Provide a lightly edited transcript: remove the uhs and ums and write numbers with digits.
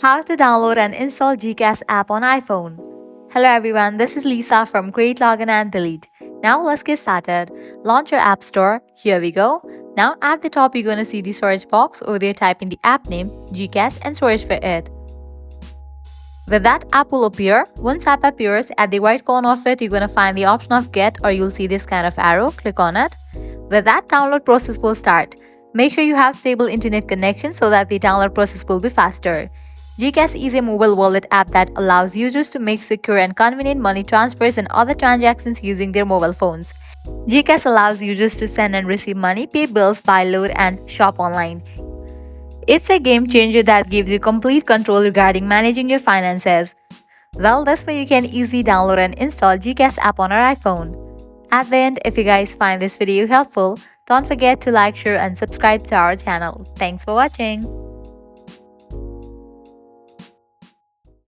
How to download and install GCash app on iPhone. Hello everyone, this is Lisa from Create, Login and Delete. Now let's get started. Launch your app store. Here we go. Now at the top you're going to see the search box. Over there type in the app name, GCash and search for it. With that, app will appear. Once app appears, at the right corner of it, you're going to find the option of Get, or you'll see this kind of arrow. Click on it. With that, download process will start. Make sure you have stable internet connection so that the download process will be faster. GCash is a mobile wallet app that allows users to make secure and convenient money transfers and other transactions using their mobile phones. GCash allows users to send and receive money, pay bills, buy, load, and shop online. It's a game changer that gives you complete control regarding managing your finances. Well, this way you can easily download and install GCash app on our iPhone. At the end, if you guys find this video helpful, don't forget to like, share and subscribe to our channel. Thanks for watching.